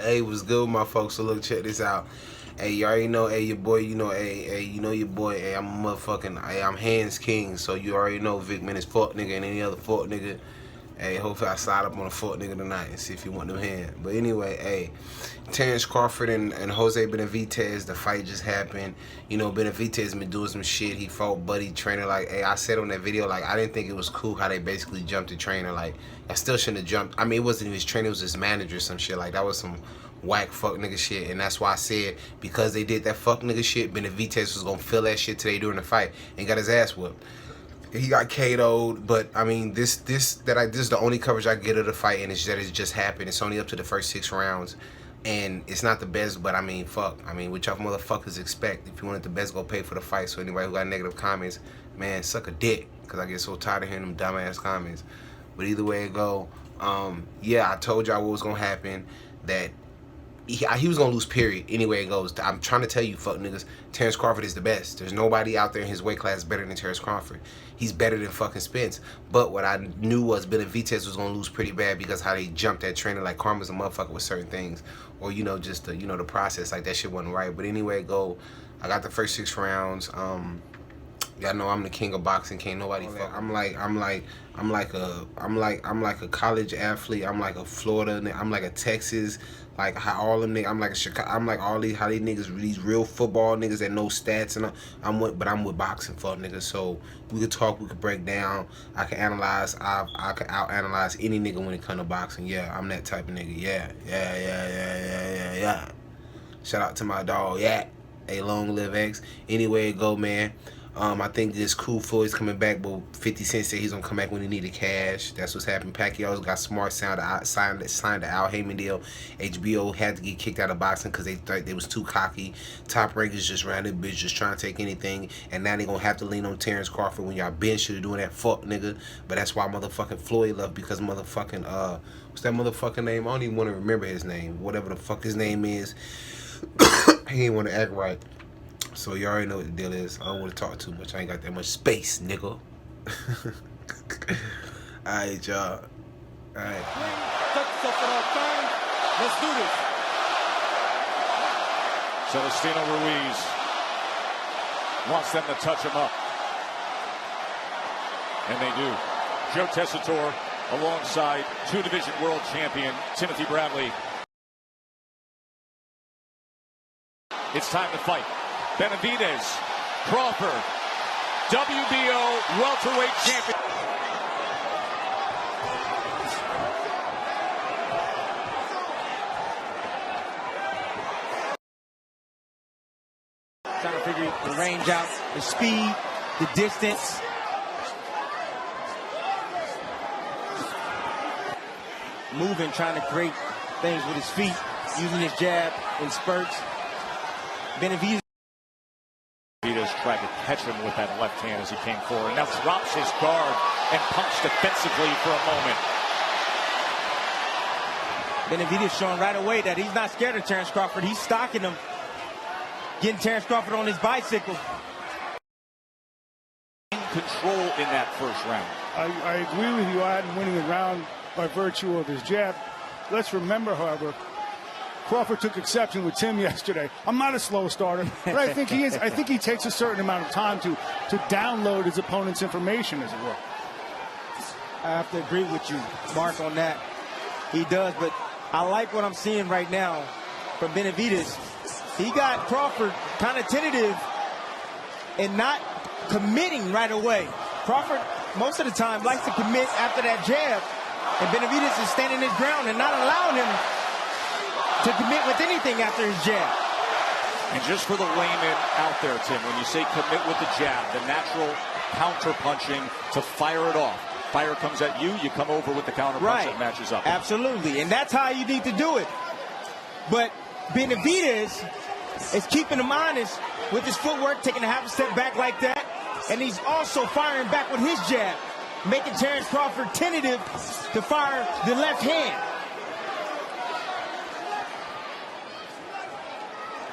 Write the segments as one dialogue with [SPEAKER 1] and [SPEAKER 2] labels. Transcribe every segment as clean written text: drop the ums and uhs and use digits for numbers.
[SPEAKER 1] Hey, what's good, my folks? So look, check this out. Hey, you already know, hey, your boy, you know, hey, you know your boy, hey, I'm a motherfucking, hey, I'm Hands King, so you already know Vic, man, is fuck nigga and any other fuck nigga. Hey, hopefully I slide up on a fuck nigga tonight and see if you want them hands. But anyway, hey, Terence Crawford and Jose Benavidez, the fight just happened. You know, Benavidez been doing some shit. He fought Buddy Trainer. Like, hey, I said on that video, like, I didn't think it was cool how they basically jumped the trainer. Like, I still shouldn't have jumped. I mean, it wasn't his trainer, it was his manager or some shit. Like, that was some whack fuck nigga shit. And that's why I said, because they did that fuck nigga shit, Benavidez was gonna feel that shit today during the fight and got his ass whooped. He got KO'd, but I mean, this is the only coverage I get of the fight, and it's that it just happened. It's only up to the first 6 rounds, and it's not the best, but I mean, fuck. I mean, what y'all motherfuckers expect? If you wanted the best, go pay for the fight. So anybody who got negative comments, man, suck a dick, because I get so tired of hearing them dumbass comments. But either way it go, yeah, I told y'all what was gonna happen, that he was gonna lose, period. Anyway it goes. I'm trying to tell you, fuck niggas, Terence Crawford is the best. There's nobody out there in his weight class better than Terence Crawford. He's better than fucking Spence. But what I knew was Benavidez was gonna lose pretty bad because how they jumped that trainer. Like, karma's a motherfucker with certain things, or you know, just the, you know, the process. Like, that shit wasn't right. But anyway it go. I got the first 6 rounds. Y'all know I'm the king of boxing. Can't nobody fuck. I'm like a college athlete. I'm like a Florida. I'm like a Texas. Like how all them niggas. I'm like a Chicago. I'm like all these how these niggas, these real football niggas that know stats and all. But I'm with boxing fuck niggas. So we could talk. We could break down. I can analyze. I can out analyze any nigga when it come to boxing. Yeah, I'm that type of nigga. Yeah. Shout out to my dog. Yeah. Hey, long live X. Anyway it go, man. I think this Cool Floyd's coming back, but 50 Cent said he's gonna come back when he needed cash. That's what's happening. Pacquiao's got smart, signed the Al Heyman deal. HBO had to get kicked out of boxing because they thought they was too cocky. Top Rankers just ran their bitch, just trying to take anything, and now they gonna have to lean on Terence Crawford when y'all been should doing that fuck nigga. But that's why motherfucking Floyd left, because motherfucking what's that motherfucking name? I don't even want to remember his name. Whatever the fuck his name is, he ain't want to act right. So you already know what the deal is. I don't want to talk too much. I ain't got that much space, nigga. Alright, y'all. Alright.
[SPEAKER 2] Let's do this. Celestino Ruiz wants them to touch him up. And they do. Joe Tessitore alongside 2-division world champion Timothy Bradley. It's time to fight. Benavidez, Crawford, WBO welterweight champion.
[SPEAKER 3] Trying to figure the range out, the speed, the distance. Moving, trying to create things with his feet, using his jab in spurts. Benavidez tried to catch him with that left hand as he came forward. Now drops his guard and pumps defensively for a moment. Benavidez showing right away that he's not scared of Terence Crawford. He's stalking him, getting Terence Crawford on his bicycle.
[SPEAKER 2] Control in that first round.
[SPEAKER 4] I agree with you on winning the round by virtue of his jab. Let's remember, however, Crawford took exception with Tim yesterday. I'm not a slow starter, but I think he is. I think he takes a certain amount of time to download his opponent's information, as it were.
[SPEAKER 3] I have to agree with you, Mark, on that. He does, but I like what I'm seeing right now from Benavidez. He got Crawford kind of tentative and not committing right away. Crawford, most of the time, likes to commit after that jab, and Benavidez is standing his ground and not allowing him to commit with anything after his jab.
[SPEAKER 2] And just for the layman out there, Tim, when you say commit with the jab, the natural counter punching to fire it off. Fire comes at you, you come over with the counter punch that matches up.
[SPEAKER 3] Absolutely, and that's how you need to do it. But Benavidez is keeping him honest with his footwork, taking a half a step back like that, and he's also firing back with his jab, making Terence Crawford tentative to fire the left hand.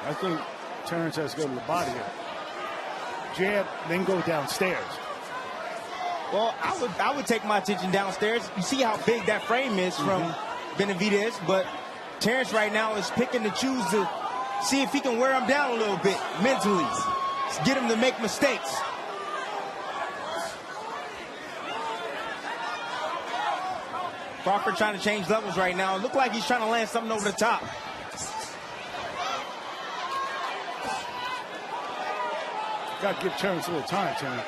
[SPEAKER 4] I think Terence has to go to the body here. Jab, then go downstairs.
[SPEAKER 3] Well, I would take my attention downstairs. You see how big that frame is from Benavidez, but Terence right now is picking to choose to see if he can wear him down a little bit mentally. Get him to make mistakes. Crawford trying to change levels right now. It looked like he's trying to land something over the top.
[SPEAKER 4] Got to give Terence a little time, Terence.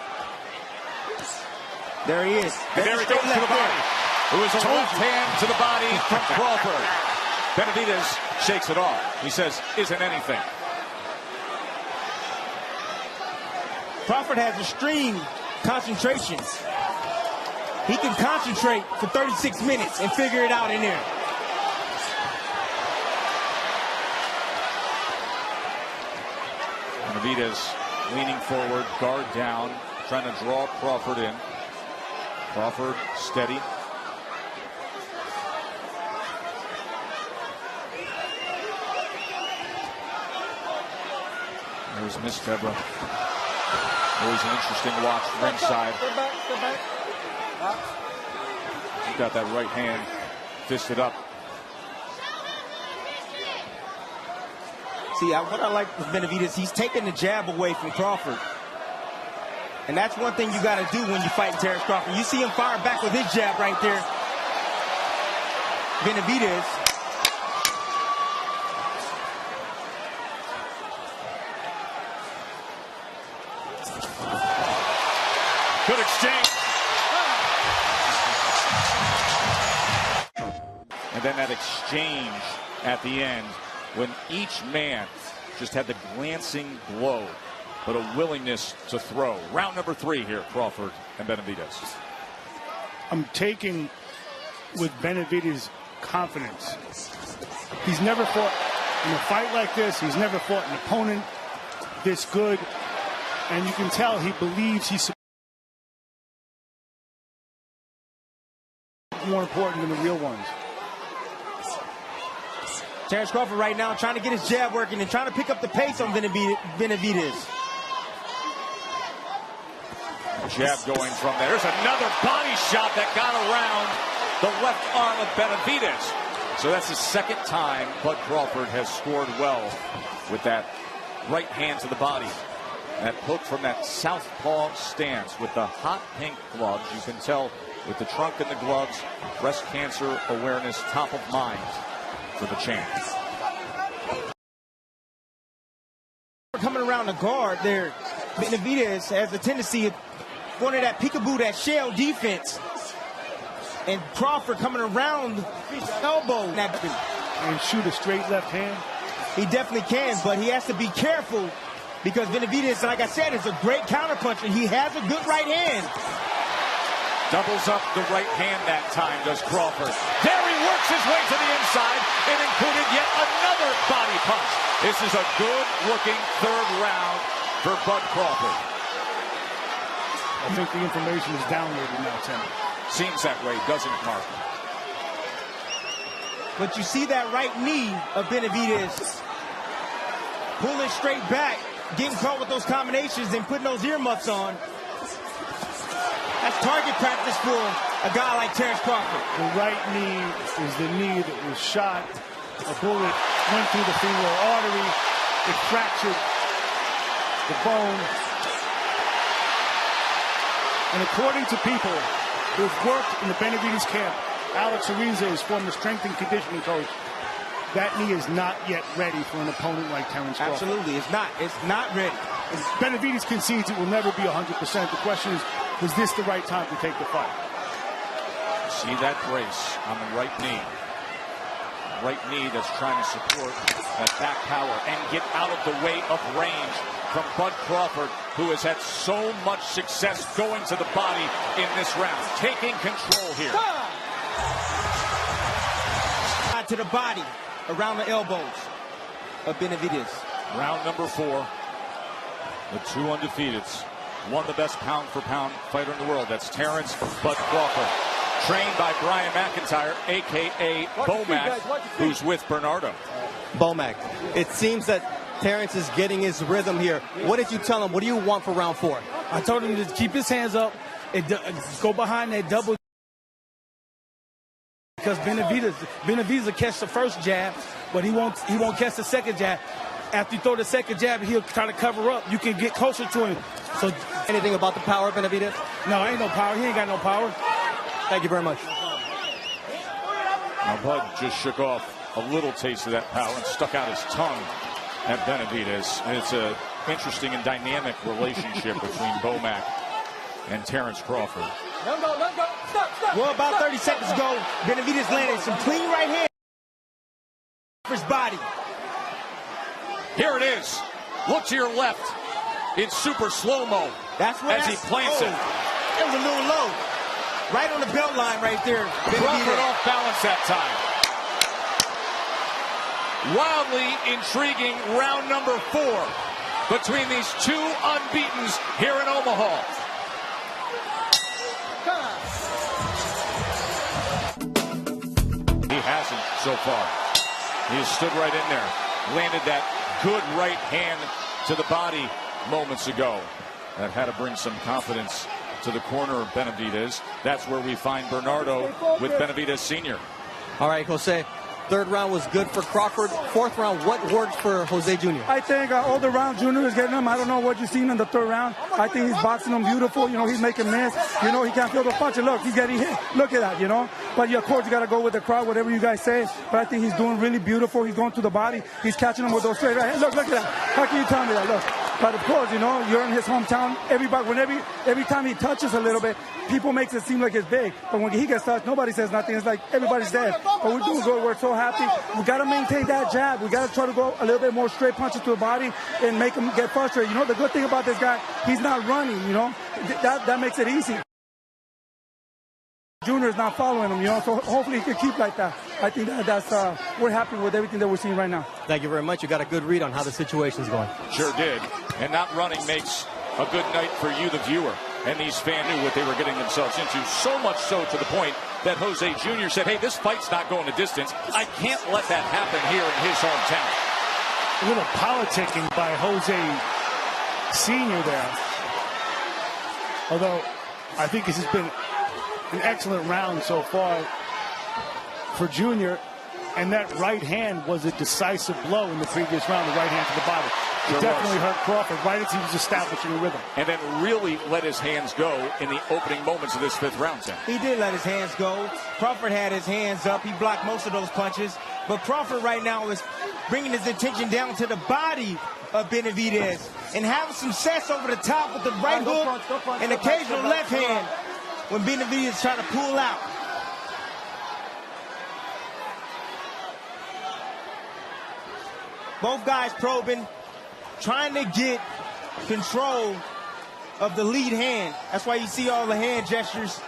[SPEAKER 3] There he is.
[SPEAKER 2] And there he goes to the body. It was a left hand to the body from Crawford. Benavidez shakes it off. He says, isn't anything.
[SPEAKER 3] Crawford has extreme concentration. He can concentrate for 36 minutes and figure it out in there.
[SPEAKER 2] Benavidez leaning forward, guard down, trying to draw Crawford in. Crawford steady. There's Miss Febra. Always an interesting watch ringside. He's got that right hand fisted up.
[SPEAKER 3] See, what I like with Benavidez, he's taking the jab away from Crawford. And that's one thing you got to do when you fight Terence Crawford. You see him fire back with his jab right there. Benavidez.
[SPEAKER 2] Good exchange. And then that exchange at the end when each man just had the glancing blow, but a willingness to throw. Round number 3 here, Crawford and Benavidez.
[SPEAKER 4] I'm taking with Benavidez' confidence. He's never fought in a fight like this. He's never fought an opponent this good. And you can tell he believes he's more important than the real ones.
[SPEAKER 3] Terence Crawford right now trying to get his jab working and trying to pick up the pace on Benavidez.
[SPEAKER 2] Jab going from there. There's another body shot that got around the left arm of Benavidez. So that's the second time Bud Crawford has scored well with that right hand to the body. That hook from that southpaw stance with the hot pink gloves. You can tell with the trunk and the gloves, breast cancer awareness top of mind for the champ.
[SPEAKER 3] Coming around the guard there, Benavidez has a tendency of going to that peekaboo, that shell defense. And Crawford coming around elbow.
[SPEAKER 4] And shoot a straight left hand.
[SPEAKER 3] He definitely can, but he has to be careful because Benavidez, like I said, is a great counterpuncher. He has a good right hand.
[SPEAKER 2] Doubles up the right hand that time, does Crawford. There he works his way to the inside. It included yet another body punch. This is a good-looking third round for Bud Crawford.
[SPEAKER 4] I think the information is downloaded now, Tim.
[SPEAKER 2] Seems that way, doesn't it, Mark?
[SPEAKER 3] But you see that right knee of Benavidez pulling straight back, getting caught with those combinations and putting those earmuffs on. That's target practice for a guy like Terence Crawford.
[SPEAKER 4] The right knee is the knee that was shot. A bullet went through the femoral artery. It fractured the bone. And according to people who have worked in the Benavidez camp, Alex Ariza, his former strength and conditioning coach, that knee is not yet ready for an opponent like Terence Crawford.
[SPEAKER 3] Absolutely, it's not. It's not ready.
[SPEAKER 4] And Benavidez concedes it will never be 100%. The question is, was this the right time to take the fight?
[SPEAKER 2] See that brace on the right knee. Right knee that's trying to support that back power and get out of the way of range from Bud Crawford, who has had so much success going to the body in this round. Taking control here.
[SPEAKER 3] To the body, around the elbows of Benavidez.
[SPEAKER 2] Round number 4. The two undefeateds. One the best pound-for-pound fighter in the world. That's Terence Bud Crawford. Trained by Brian McIntyre, a.k.a. Bomac, who's with Bernardo.
[SPEAKER 5] Bomac, it seems that Terence is getting his rhythm here. What did you tell him? What do you want for round 4?
[SPEAKER 6] I told him to keep his hands up and go behind that double because Benavidez will catch the first jab, but he won't catch the second jab. After you throw the second jab, he'll try to cover up. You can get closer to him. So,
[SPEAKER 5] anything about the power of Benavidez?
[SPEAKER 6] No, ain't no power. He ain't got no power.
[SPEAKER 5] Thank you very much.
[SPEAKER 2] Now, Bud just shook off a little taste of that power and stuck out his tongue at Benavidez. And it's an interesting and dynamic relationship between Bomac and Terence Crawford.
[SPEAKER 3] Let go. Stop. Well, about 30 seconds ago, Benavidez landed some clean right hand for his body.
[SPEAKER 2] Here it is. Look to your left in super slow-mo as he plants it.
[SPEAKER 3] It was a little low. Right on the belt line right there.
[SPEAKER 2] Crawford off balance that time. Wildly intriguing round number 4 between these two unbeatens here in Omaha. He hasn't so far. He has stood right in there. Landed that good right hand to the body moments ago. That had to bring some confidence to the corner of Benavidez. That's where we find Bernardo with Benavidez Sr.
[SPEAKER 5] All right, Jose. Third round was good for Crawford. Fourth round, what worked for Jose Jr.?
[SPEAKER 4] I think all the round Junior is getting him. I don't know what you've seen in the third round. I think he's boxing him beautiful. You know, he's making miss. You know, he can't feel the punch. And look, he's getting hit. Look at that, you know. But, yeah, of course, you got to go with the crowd, whatever you guys say. But I think he's doing really beautiful. He's going to the body. He's catching him with those straight right hands. Look at that. How can you tell me that? Look. But, of course, you know, you're in his hometown. Everybody, every time he touches a little bit, people makes it seem like it's big. But when he gets touched, nobody says nothing. It's like everybody's dead. But we're doing good. We're so happy. We got to maintain that jab. We got to try to go a little bit more straight punches to the body and make him get frustrated. You know, the good thing about this guy, he's not running, you know. That makes it easy. Junior is not following him, you know, so hopefully he can keep like that. I think that's we're happy with everything that we're seeing right now.
[SPEAKER 5] Thank you very much. You got a good read on how the situation's going.
[SPEAKER 2] Sure did. And not running makes a good night for you, the viewer. And these fans knew what they were getting themselves into, so much so to the point that Jose Jr. said, hey, this fight's not going the distance. I can't let that happen here in his hometown.
[SPEAKER 4] A little politicking by Jose Sr. there. Although I think this has been an excellent round so far for Junior, and that right hand was a decisive blow in the previous round, the right hand to the body. It definitely hurt Crawford right as he was establishing a rhythm.
[SPEAKER 2] And then really let his hands go in the opening moments of this fifth round, Tim.
[SPEAKER 3] He did let his hands go. Crawford had his hands up. He blocked most of those punches. But Crawford right now is bringing his attention down to the body of Benavidez and having some sets over the top with the right hook and occasional left hand when Benavidez trying to pull out. Both guys probing, trying to get control of the lead hand. That's why you see all the hand gestures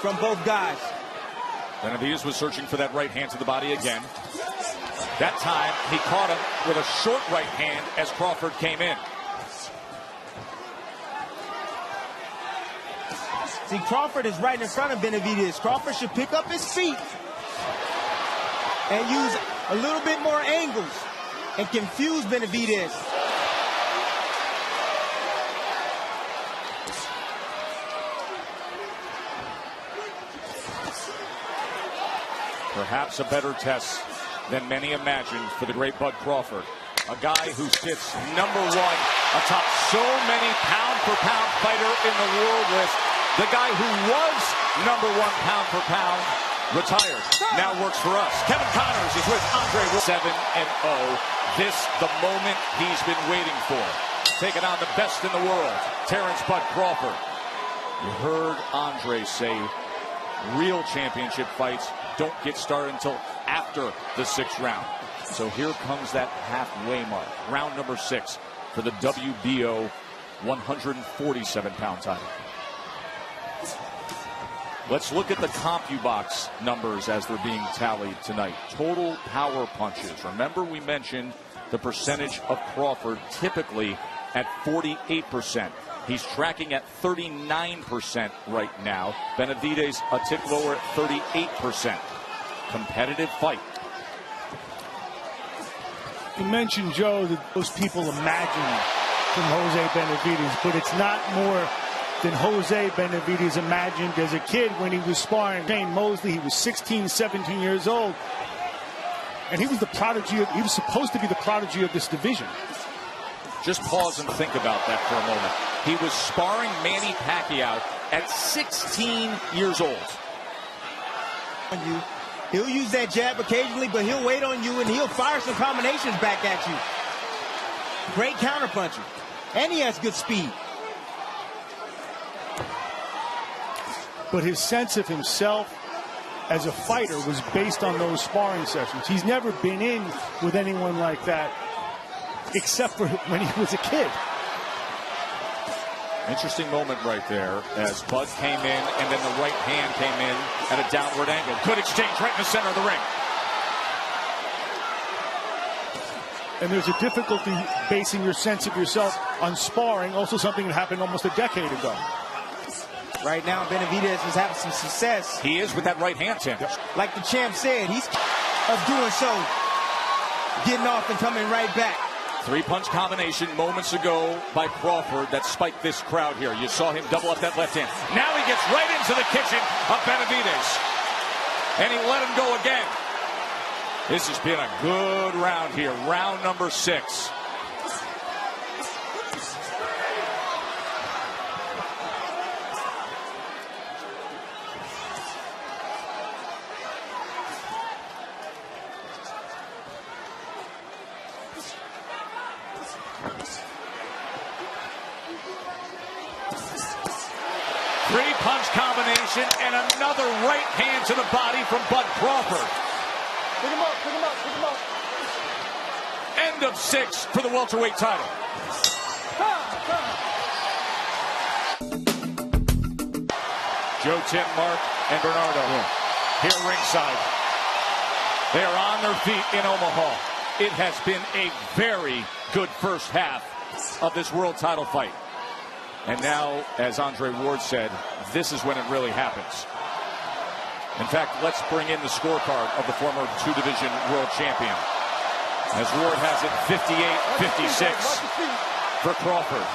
[SPEAKER 3] from both guys.
[SPEAKER 2] Benavidez was searching for that right hand to the body again. That time, he caught him with a short right hand as Crawford came in.
[SPEAKER 3] See, Crawford is right in front of Benavidez. Crawford should pick up his feet and use a little bit more angles and confuse Benavidez.
[SPEAKER 2] Perhaps a better test than many imagined for the great Bud Crawford. A guy who sits number 1 atop so many pound-for-pound fighter in the world list. The guy who was number 1 pound-for-pound retired, now works for us. Kevin Connors is with Andre 7-0. This, the moment he's been waiting for. Taking on the best in the world, Terence Bud Crawford. You heard Andre say, real championship fights don't get started until after the 6th round. So here comes that halfway mark. Round number 6 for the WBO 147-pound title. Let's look at the CompuBox numbers as they're being tallied tonight. Total power punches. Remember, we mentioned the percentage of Crawford typically at 48%. He's tracking at 39% right now. Benavidez a tick lower at 38%. Competitive fight.
[SPEAKER 4] You mentioned, Joe, that most people imagine from Jose Benavidez, but it's not more than Jose Benavidez imagined as a kid when he was sparring Shane Mosley. He was 16, 17 years old. And he was the prodigy he was supposed to be the prodigy of this division.
[SPEAKER 2] Just pause and think about that for a moment. He was sparring Manny Pacquiao at 16 years old.
[SPEAKER 3] He'll use that jab occasionally, but he'll wait on you and he'll fire some combinations back at you. Great counterpuncher. And he has good speed.
[SPEAKER 4] But his sense of himself as a fighter was based on those sparring sessions. He's never been in with anyone like that, except for when he was a kid.
[SPEAKER 2] Interesting moment right there as Bud came in and then the right hand came in at a downward angle. Good exchange right in the center of the ring.
[SPEAKER 4] And there's a difficulty basing your sense of yourself on sparring, also something that happened almost a decade ago.
[SPEAKER 3] Right now, Benavidez is having some success.
[SPEAKER 2] He is with that right hand, Tim.
[SPEAKER 3] Like the champ said, he's of doing so, getting off and coming right back.
[SPEAKER 2] Three-punch combination moments ago by Crawford that spiked this crowd here. You saw him double up that left hand. Now he gets right into the kitchen of Benavidez. And he let him go again. This has been a good round here. Round number 6. Three-punch combination and another right hand to the body from Bud Crawford.
[SPEAKER 6] Pick him up, pick him up, pick him up.
[SPEAKER 2] End of 6 for the welterweight title. Joe, Tim, Mark, and Bernardo here ringside. They are on their feet in Omaha. It has been a very good first half of this world title fight. And now, as Andre Ward said, this is when it really happens. In fact, let's bring in the scorecard of the former two-division world champion. As Ward has it 58-56 for Crawford.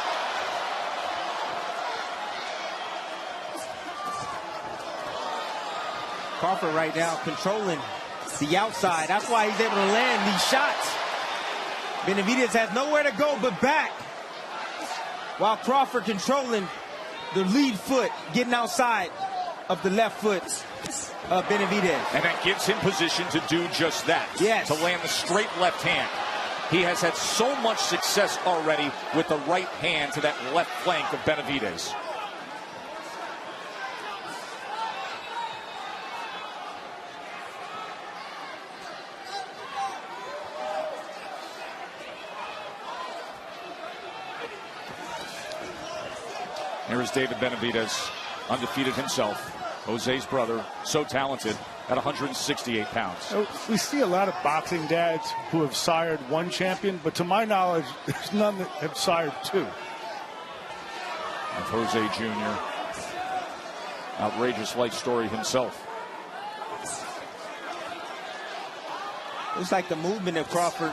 [SPEAKER 3] Crawford right now controlling the outside. That's why he's able to land these shots. Benavidez has nowhere to go but back. While Crawford controlling the lead foot, getting outside of the left foot of Benavidez.
[SPEAKER 2] And that gives him position to do just that.
[SPEAKER 3] Yes.
[SPEAKER 2] To land the straight left hand. He has had so much success already with the right hand to that left flank of Benavidez. Here is David Benavidez, undefeated himself. Jose's brother, so talented at 168 pounds.
[SPEAKER 4] We see a lot of boxing dads who have sired one champion, but to my knowledge, there's none that have sired two.
[SPEAKER 2] And Jose Jr., outrageous life story himself.
[SPEAKER 3] Looks like the movement of Crawford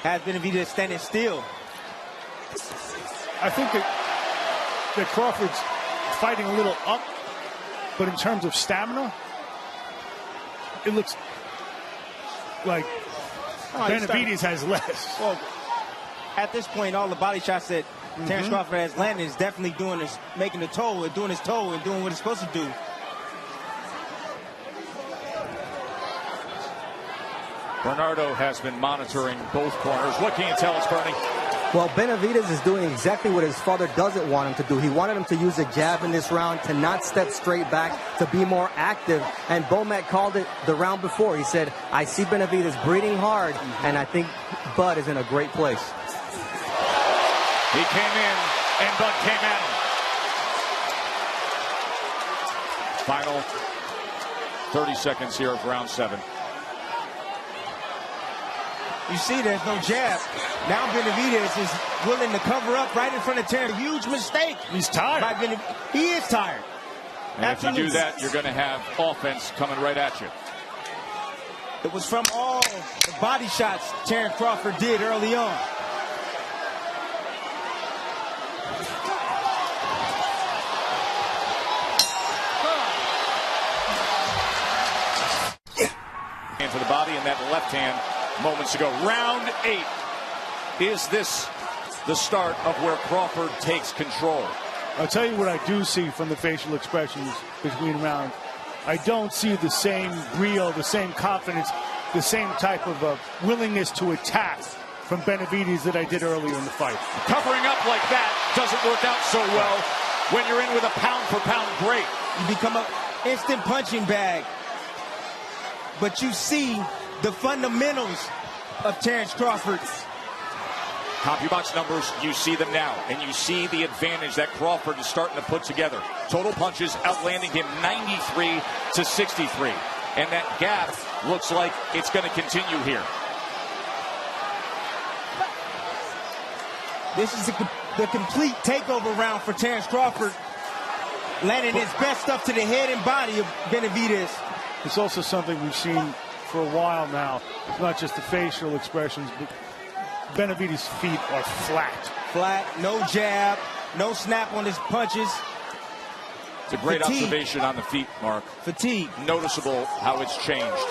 [SPEAKER 3] has Benavidez standing still.
[SPEAKER 4] I think that Crawford's fighting a little up, but in terms of stamina, it looks like Benavidez has less.
[SPEAKER 3] Well, at this point, all the body shots that Terence Crawford has landed is definitely doing his, making the toe, and doing his toe, and doing what it's supposed to do.
[SPEAKER 2] Bernardo has been monitoring both corners. What can you tell us, Bernie?
[SPEAKER 5] Well, Benavidez is doing exactly what his father doesn't want him to do. He wanted him to use a jab in this round, to not step straight back, to be more active. And Bomac called it the round before. He said, I see Benavidez breathing hard, and I think Bud is in a great place.
[SPEAKER 2] He came in, and Bud came at him. Final 30 seconds here of round 7.
[SPEAKER 3] You see there's no jab. Now Benavidez is willing to cover up right in front of Terence. Huge mistake.
[SPEAKER 4] He's tired.
[SPEAKER 3] He is tired.
[SPEAKER 2] And if you do that, you're going to have offense coming right at you.
[SPEAKER 3] It was from all the body shots Terence Crawford did early on.
[SPEAKER 2] from that left hand moments ago. Round 8. Is this the start of where Crawford takes control?
[SPEAKER 4] I'll tell you what I do see from the facial expressions between rounds. I don't see the same brio, the same confidence, the same type of willingness to attack from Benavidez that I did earlier in the fight.
[SPEAKER 2] Covering up like that doesn't work out so well when you're in with a pound-for-pound great.
[SPEAKER 3] You become an instant punching bag. But you see the fundamentals of Terence Crawford.
[SPEAKER 2] CompuBox numbers, you see them now, and you see the advantage that Crawford is starting to put together. Total punches outlanding him 93 to 63. And that gap looks like it's going to continue here.
[SPEAKER 3] This is the complete takeover round for Terence Crawford. Landing his best stuff to the head and body of Benavidez.
[SPEAKER 4] It's also something we've seen for a while now. It's not just the facial expressions, but Benavidez' feet are flat.
[SPEAKER 3] Flat, no jab, no snap on his punches.
[SPEAKER 2] It's a great observation on the feet, Mark.
[SPEAKER 3] Fatigue.
[SPEAKER 2] Noticeable how it's changed.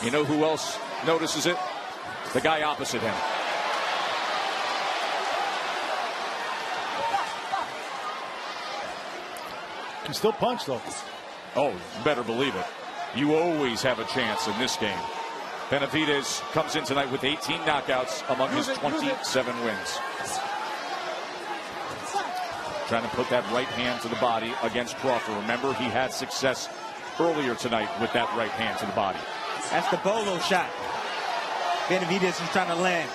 [SPEAKER 2] You know who else notices it? The guy opposite him.
[SPEAKER 4] Can still punch, though.
[SPEAKER 2] Oh, you better believe it. You always have a chance in this game. Benavidez comes in tonight with 18 knockouts among his 27 wins. Trying to put that right hand to the body against Crawford. Remember, he had success earlier tonight with that right hand to the body.
[SPEAKER 3] That's the bolo shot Benavidez is trying to land.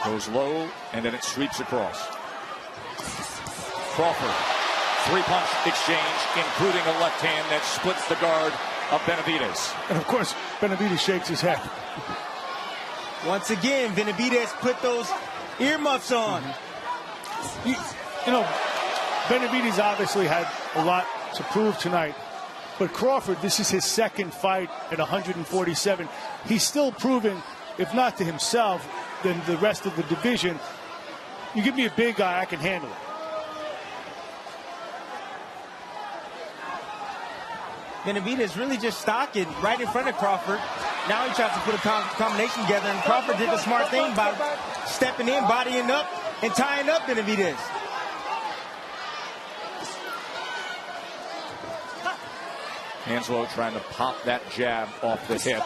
[SPEAKER 2] Goes low, and then it sweeps across. Crawford, three-punch exchange, including a left hand that splits the guard of Benavidez.
[SPEAKER 4] And of course, Benavidez shakes his head.
[SPEAKER 3] Once again, Benavidez put those earmuffs on.
[SPEAKER 4] You know, Benavidez obviously had a lot to prove tonight. But Crawford, this is his second fight at 147. He's still proving, if not to himself, then the rest of the division, you give me a big guy, I can handle it.
[SPEAKER 3] Benavidez really just stalking right in front of Crawford. Now he tries to put a combination together, and Crawford did the smart thing by stepping in, bodying up, and tying up Benavidez.
[SPEAKER 2] Angelo trying to pop that jab off the hip.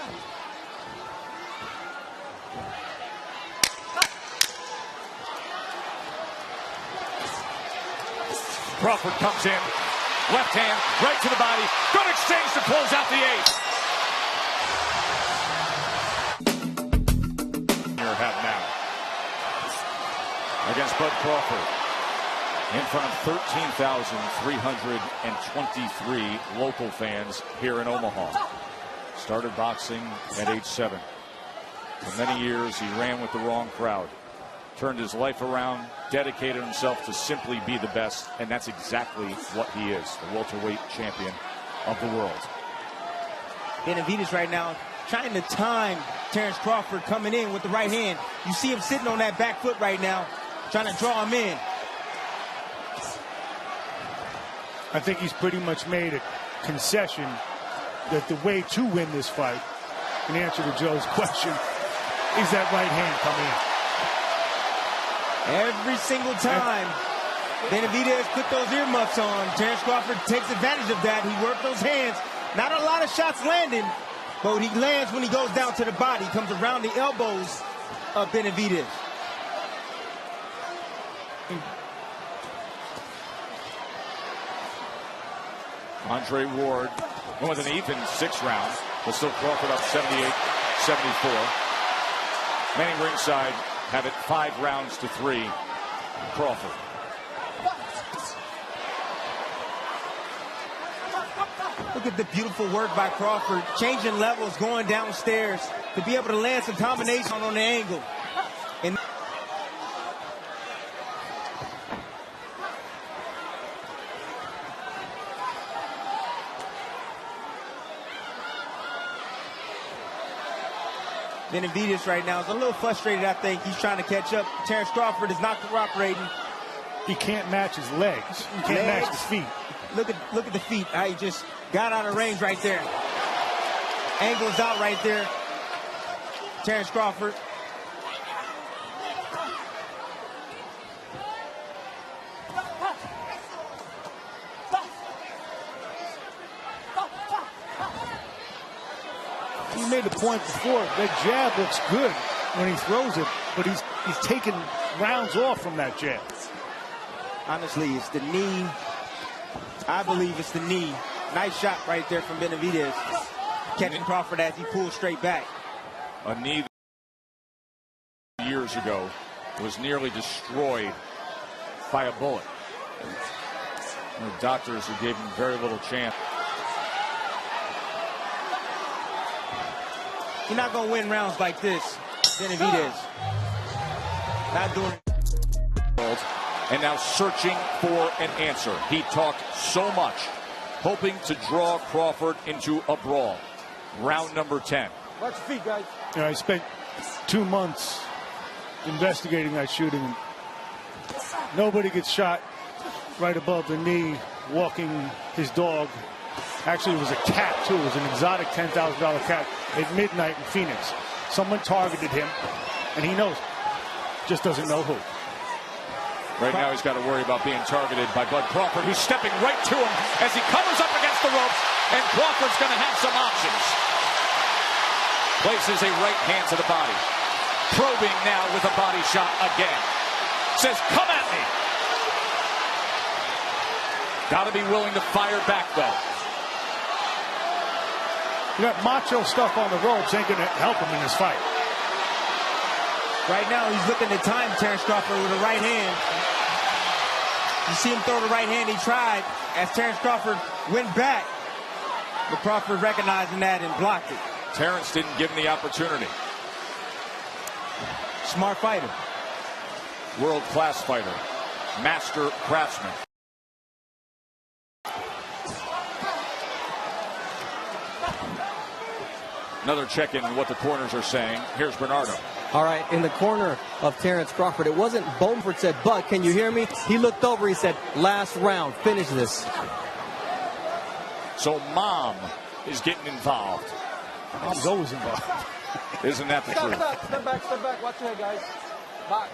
[SPEAKER 2] Crawford comes in. Left hand, right to the body. Good exchange to close out the eighth. You're have now. Against Bud Crawford. In front of 13,323 local fans here in Omaha. Started boxing at age 7. For many years, he ran with the wrong crowd. Turned his life around, dedicated himself to simply be the best, and that's exactly what he is, the welterweight champion of the world.
[SPEAKER 3] Benavidez right now trying to time Terence Crawford coming in with the right hand. You see him sitting on that back foot right now, trying to draw him in.
[SPEAKER 4] I think he's pretty much made a concession that the way to win this fight, in answer to Joe's question, is that right hand coming in.
[SPEAKER 3] Every single time Benavidez put those earmuffs on, Terence Crawford takes advantage of that. He worked those hands. Not a lot of shots landing, but he lands when he goes down to the body. Comes around the elbows of Benavidez.
[SPEAKER 2] Andre Ward with an even 6th round, but still Crawford up 78-74. Manning ringside have it 5 rounds to 3. Crawford.
[SPEAKER 3] Look at the beautiful work by Crawford, changing levels, going downstairs to be able to land some combination on the angle. And Benavidez right now is a little frustrated, I think. He's trying to catch up. Terence Crawford is not cooperating.
[SPEAKER 4] He can't match his legs. He can't match his feet.
[SPEAKER 3] Look at the feet. How he just got out of range right there. Angles out right there. Terence Crawford.
[SPEAKER 4] He made the point before that jab looks good when he throws it, but he's taking rounds off from that jab.
[SPEAKER 3] Honestly, it's the knee. I believe it's the knee. Nice shot right there from Benavidez. Catching Crawford as he pulls straight back.
[SPEAKER 2] A knee years ago was nearly destroyed by a bullet. The doctors who gave him very little chance.
[SPEAKER 3] You're not going to win rounds like this, Benavidez. Not doing it.
[SPEAKER 2] And now searching for an answer. He talked so much, hoping to draw Crawford into a brawl. Round number 10.
[SPEAKER 3] Watch your feet, guys.
[SPEAKER 4] I spent 2 months investigating that shooting. And nobody gets shot right above the knee walking his dog. Actually, it was a cat, too. It was an exotic $10,000 cat at midnight in Phoenix. Someone targeted him, and he knows it. Just doesn't know who.
[SPEAKER 2] Right now, he's got to worry about being targeted by Bud Crawford, who's stepping right to him as he covers up against the ropes, and Crawford's going to have some options. Places a right hand to the body. Probing now with a body shot again. Says, come at me. Got to be willing to fire back, though.
[SPEAKER 4] You got macho stuff on the ropes ain't going to help him in this fight.
[SPEAKER 3] Right now, he's looking to time Terence Crawford with a right hand. You see him throw the right hand he tried as Terence Crawford went back. But Crawford recognizing that and blocked it.
[SPEAKER 2] Terence didn't give him the opportunity.
[SPEAKER 3] Smart fighter.
[SPEAKER 2] World-class fighter. Master craftsman. Another check in on what the corners are saying. Here's Bernardo.
[SPEAKER 5] All right, in the corner of Terence Crawford, it wasn't Beaufort said, Bud, can you hear me? He looked over, he said, last round, finish this.
[SPEAKER 2] So Mom is getting involved.
[SPEAKER 4] Mom's always involved.
[SPEAKER 2] Isn't that the truth?
[SPEAKER 5] Step back, watch your head, guys. Box.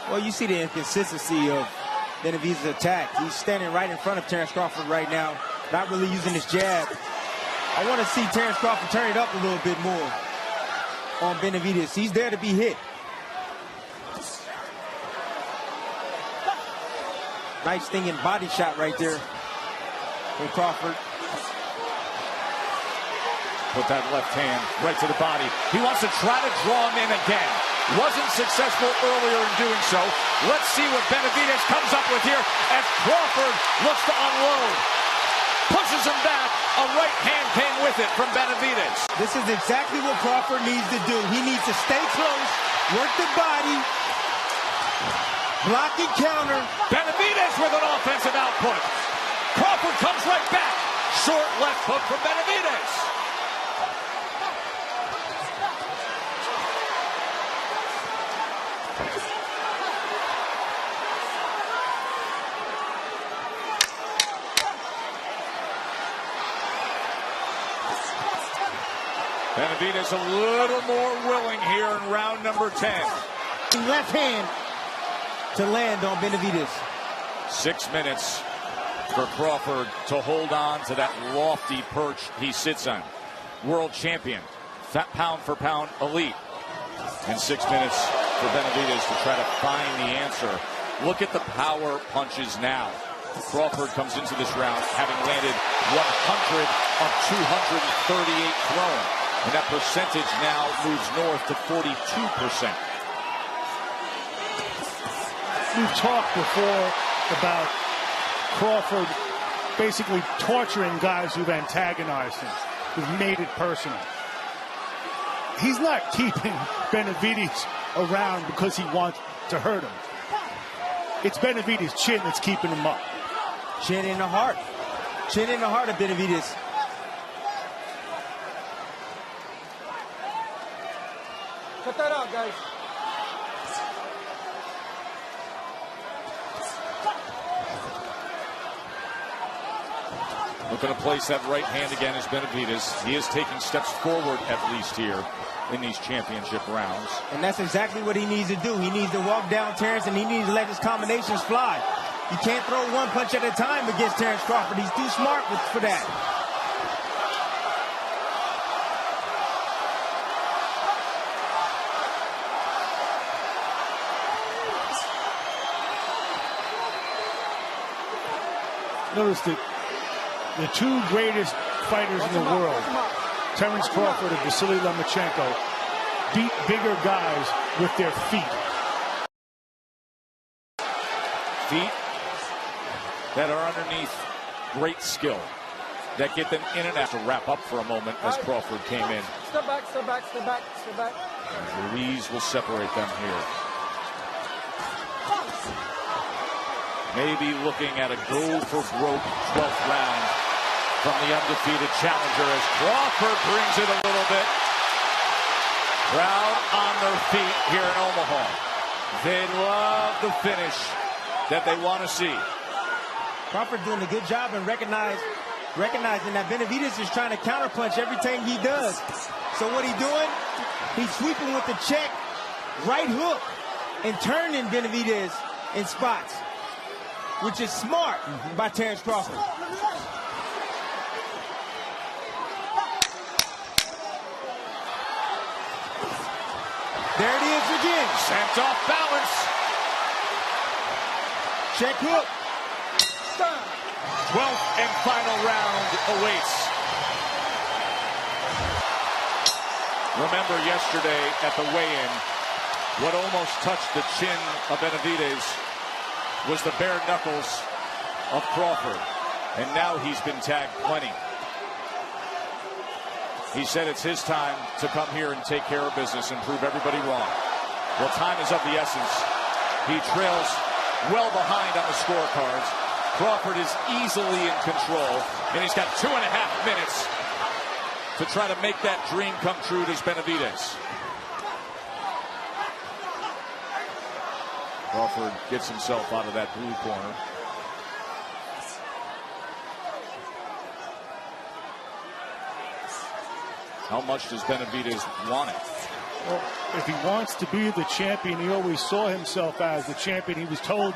[SPEAKER 3] Well, you see the inconsistency of Benavidez's attack. He's standing right in front of Terence Crawford right now, not really using his jab. I want to see Terence Crawford turn it up a little bit more on Benavidez. He's there to be hit. Nice stinging body shot right there from Crawford.
[SPEAKER 2] Put that left hand right to the body. He wants to try to draw him in again. Wasn't successful earlier in doing so. Let's see what Benavidez comes up with here as Crawford looks to unload. Pushes him back. A right hand came with it from Benavidez.
[SPEAKER 3] This is exactly what Crawford needs to do. He needs to stay close, work the body, block and counter.
[SPEAKER 2] Benavidez with an offensive output. Crawford comes right back. Short left hook from Benavidez. Benavidez a little more willing here in round number 10.
[SPEAKER 3] Left hand to land on Benavidez.
[SPEAKER 2] 6 minutes for Crawford to hold on to that lofty perch he sits on. World champion, pound for pound elite. And 6 minutes for Benavidez to try to find the answer. Look at the power punches now. Crawford comes into this round having landed 100 of 238 thrown. And that percentage now moves north to 42%.
[SPEAKER 4] We've talked before about Crawford basically torturing guys who've antagonized him, who've made it personal. He's not keeping Benavidez around because he wants to hurt him. It's Benavidez' chin that's keeping him up.
[SPEAKER 3] Chin in the heart. Chin in the heart of Benavidez.
[SPEAKER 5] Cut that out, guys.
[SPEAKER 2] Looking to place that right hand again is Benavidez. He is taking steps forward at least here in these championship rounds.
[SPEAKER 3] And that's exactly what he needs to do. He needs to walk down Terence, and he needs to let his combinations fly. You can't throw one punch at a time against Terence Crawford. He's too smart for that.
[SPEAKER 4] Notice that the two greatest fighters in the world, Terence Crawford and Vasily Lomachenko, beat bigger guys with their feet.
[SPEAKER 2] Feet that are underneath great skill, that get them in and out. To wrap up for a moment as Crawford came in.
[SPEAKER 5] Step back, step back, step back, step back.
[SPEAKER 2] Ruiz will separate them here. Maybe looking at a go-for-broke 12th round from the undefeated challenger as Crawford brings it a little bit. Crowd on their feet here in Omaha. They love the finish that they want to see.
[SPEAKER 3] Crawford doing a good job and recognizing that Benavidez is trying to counterpunch every time he does. So what he doing? He's sweeping with the check, right hook, and turning Benavidez in spots, which is smart by Terence Crawford. There it is again.
[SPEAKER 2] Sent off balance.
[SPEAKER 3] Check hook.
[SPEAKER 2] 12th and final round awaits. Remember yesterday at the weigh-in, what almost touched the chin of Benavidez was the bare knuckles of Crawford. And now he's been tagged plenty. He said it's his time to come here and take care of business and prove everybody wrong. Well, time is of the essence. He trails well behind on the scorecards. Crawford is easily in control, and he's got 2.5 minutes to try to make that dream come true to Benavidez. Crawford gets himself out of that blue corner. How much does Benavidez want it?
[SPEAKER 4] Well, if he wants to be the champion he always saw himself as, the champion he was told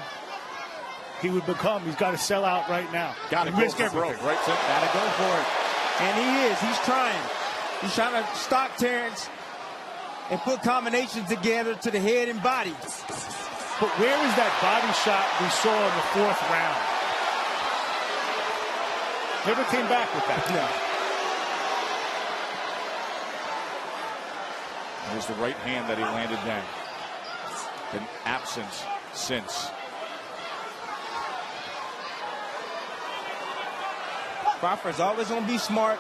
[SPEAKER 4] he would become, he's got to sell out right now.
[SPEAKER 2] Got to go
[SPEAKER 4] risk
[SPEAKER 2] for
[SPEAKER 4] everything.
[SPEAKER 2] broke, right, Tim?
[SPEAKER 3] Got to go for it. And he is. He's trying. He's trying to stop Terence and put combinations together to the head and body.
[SPEAKER 4] But where is that body shot we saw in the 4th round? Never came back with that.
[SPEAKER 3] No.
[SPEAKER 2] There's the right hand that he landed then. Been absent since.
[SPEAKER 3] Crawford's always going to be smart.